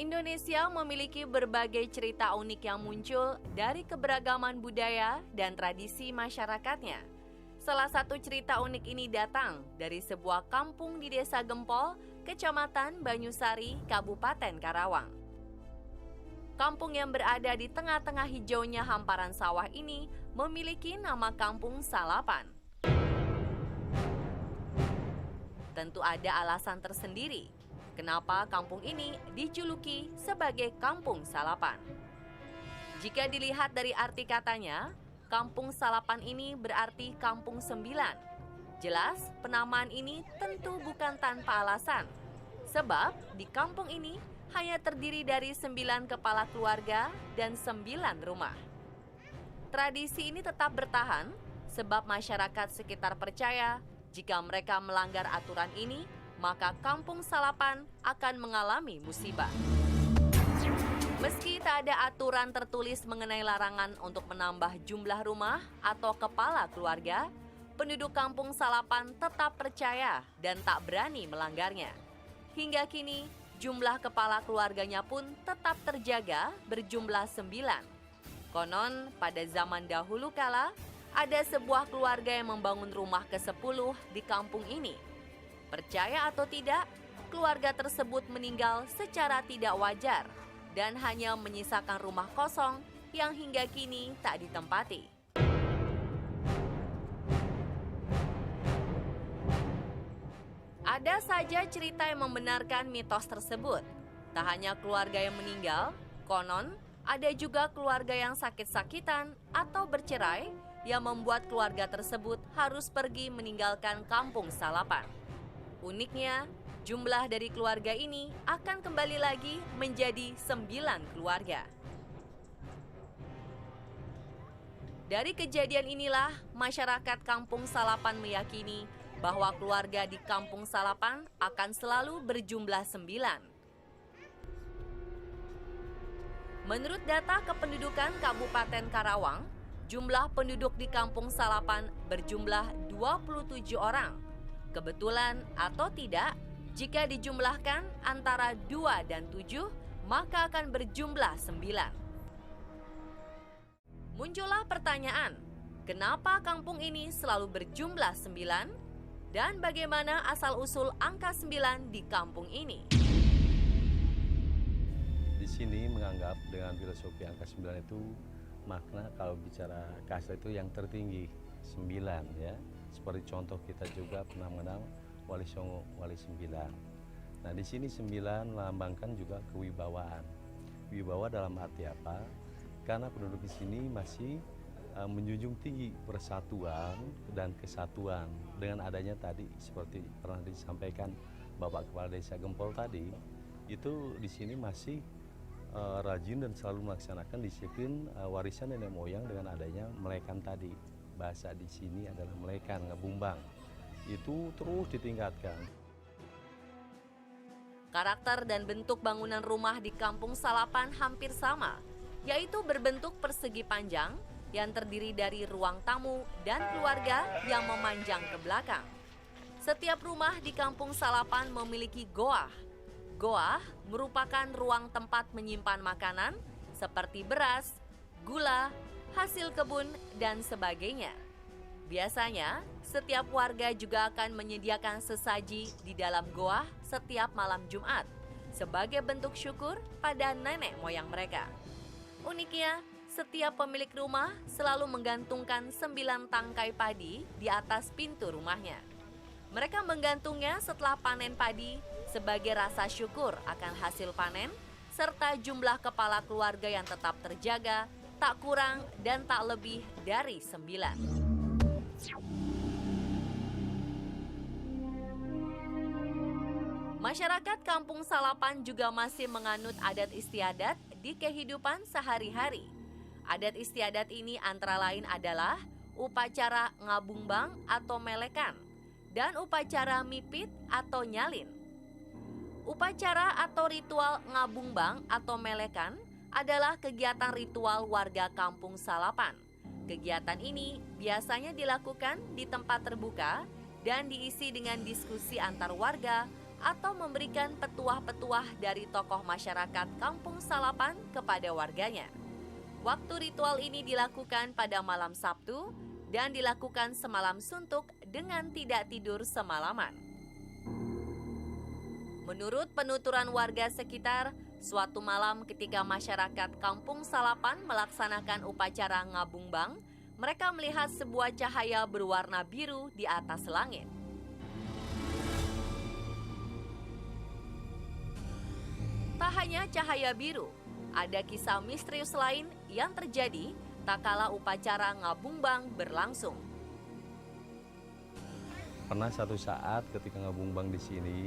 Indonesia memiliki berbagai cerita unik yang muncul dari keberagaman budaya dan tradisi masyarakatnya. Salah satu cerita unik ini datang dari sebuah kampung di Desa Gempol, Kecamatan Banyusari, Kabupaten Karawang. Kampung yang berada di tengah-tengah hijaunya hamparan sawah ini memiliki nama Kampung Salapan. Tentu ada alasan tersendiri kenapa kampung ini dijuluki sebagai Kampung Salapan. Jika dilihat dari arti katanya, Kampung Salapan ini berarti Kampung Sembilan. Jelas, penamaan ini tentu bukan tanpa alasan. Sebab di kampung ini hanya terdiri dari 9 kepala keluarga dan 9 rumah. Tradisi ini tetap bertahan sebab masyarakat sekitar percaya jika mereka melanggar aturan ini, maka Kampung Salapan akan mengalami musibah. Meski tak ada aturan tertulis mengenai larangan untuk menambah jumlah rumah atau kepala keluarga, penduduk Kampung Salapan tetap percaya dan tak berani melanggarnya. Hingga kini, jumlah kepala keluarganya pun tetap terjaga berjumlah 9. Konon, pada zaman dahulu kala, ada sebuah keluarga yang membangun rumah ke-10 di kampung ini. Percaya atau tidak, keluarga tersebut meninggal secara tidak wajar dan hanya menyisakan rumah kosong yang hingga kini tak ditempati. Ada saja cerita yang membenarkan mitos tersebut. Tak hanya keluarga yang meninggal, konon ada juga keluarga yang sakit-sakitan atau bercerai yang membuat keluarga tersebut harus pergi meninggalkan Kampung Salapan. Uniknya, jumlah dari keluarga ini akan kembali lagi menjadi 9 keluarga. Dari kejadian inilah, masyarakat Kampung Salapan meyakini bahwa keluarga di Kampung Salapan akan selalu berjumlah 9. Menurut data kependudukan Kabupaten Karawang, jumlah penduduk di Kampung Salapan berjumlah 27 orang. Kebetulan atau tidak, jika dijumlahkan antara 2 dan 7, maka akan berjumlah 9. Muncullah pertanyaan, kenapa kampung ini selalu berjumlah 9? Dan bagaimana asal-usul angka 9 di kampung ini? Di sini menganggap dengan filosofi angka 9 itu makna kalau bicara kasar itu yang tertinggi, 9 ya. Seperti contoh kita juga pernah mengenal Wali Songo, Wali 9. Nah di sini 9 melambangkan juga kewibawaan. Wibawa dalam arti apa? Karena penduduk di sini masih menjunjung tinggi persatuan dan kesatuan. Dengan adanya tadi seperti pernah disampaikan Bapak Kepala Desa Gempol tadi, itu di sini masih rajin dan selalu melaksanakan disiplin warisan nenek moyang dengan adanya melekan tadi. Bahasa di sini adalah melekan, ngebumbang. Itu terus ditingkatkan. Karakter dan bentuk bangunan rumah di Kampung Salapan hampir sama, yaitu berbentuk persegi panjang yang terdiri dari ruang tamu dan keluarga yang memanjang ke belakang. Setiap rumah di Kampung Salapan memiliki goah. Goah merupakan ruang tempat menyimpan makanan seperti beras, gula, hasil kebun, dan sebagainya. Biasanya, setiap warga juga akan menyediakan sesaji di dalam goah setiap malam Jumat sebagai bentuk syukur pada nenek moyang mereka. Uniknya, setiap pemilik rumah selalu menggantungkan 9 tangkai padi di atas pintu rumahnya. Mereka menggantungnya setelah panen padi sebagai rasa syukur akan hasil panen serta jumlah kepala keluarga yang tetap terjaga, tak kurang dan tak lebih dari 9. Masyarakat Kampung Salapan juga masih menganut adat istiadat di kehidupan sehari-hari. Adat istiadat ini antara lain adalah upacara ngabungbang atau melekan dan upacara mipit atau nyalin. Upacara atau ritual ngabungbang atau melekan adalah kegiatan ritual warga Kampung Salapan. Kegiatan ini biasanya dilakukan di tempat terbuka dan diisi dengan diskusi antar warga atau memberikan petuah-petuah dari tokoh masyarakat Kampung Salapan kepada warganya. Waktu ritual ini dilakukan pada malam Sabtu dan dilakukan semalam suntuk dengan tidak tidur semalaman. Menurut penuturan warga sekitar, suatu malam ketika masyarakat Kampung Salapan melaksanakan upacara ngabungbang, mereka melihat sebuah cahaya berwarna biru di atas langit. Tak hanya cahaya biru, ada kisah misterius lain yang terjadi tak kala upacara ngabungbang berlangsung. Pernah satu saat ketika ngabungbang di sini,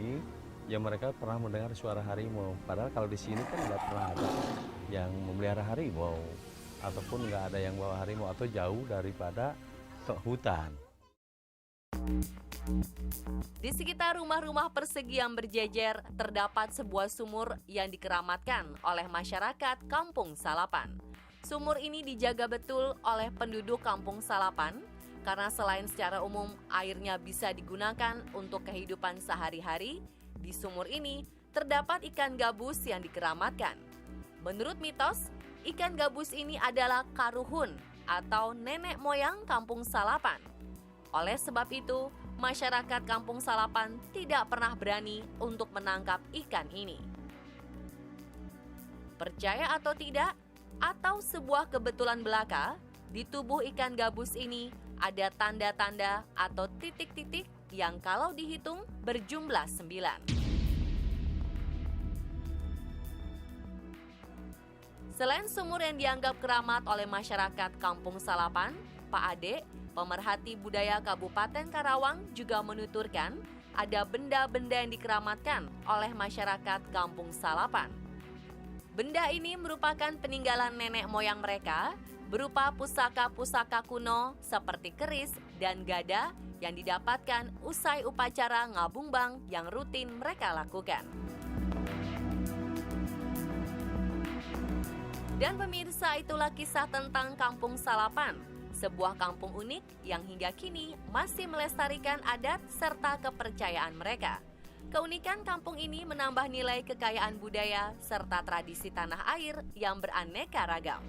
ya mereka pernah mendengar suara harimau. Padahal kalau di sini kan nggak pernah ada yang memelihara harimau, ataupun nggak ada yang bawa harimau, atau jauh daripada hutan. Di sekitar rumah-rumah persegi yang berjejer, terdapat sebuah sumur yang dikeramatkan oleh masyarakat Kampung Salapan. Sumur ini dijaga betul oleh penduduk Kampung Salapan, karena selain secara umum airnya bisa digunakan untuk kehidupan sehari-hari, di sumur ini terdapat ikan gabus yang dikeramatkan. Menurut mitos, ikan gabus ini adalah karuhun atau nenek moyang Kampung Salapan. Oleh sebab itu, masyarakat Kampung Salapan tidak pernah berani untuk menangkap ikan ini. Percaya atau tidak, atau sebuah kebetulan belaka, di tubuh ikan gabus ini ada tanda-tanda atau titik-titik yang kalau dihitung berjumlah 9. Selain sumur yang dianggap keramat oleh masyarakat Kampung Salapan, Pak Ade, pemerhati budaya Kabupaten Karawang, juga menuturkan ada benda-benda yang dikeramatkan oleh masyarakat Kampung Salapan. Benda ini merupakan peninggalan nenek moyang mereka, berupa pusaka-pusaka kuno seperti keris dan gada yang didapatkan usai upacara ngabungbang yang rutin mereka lakukan. Dan pemirsa, itulah kisah tentang Kampung Salapan, sebuah kampung unik yang hingga kini masih melestarikan adat serta kepercayaan mereka. Keunikan kampung ini menambah nilai kekayaan budaya serta tradisi tanah air yang beraneka ragam.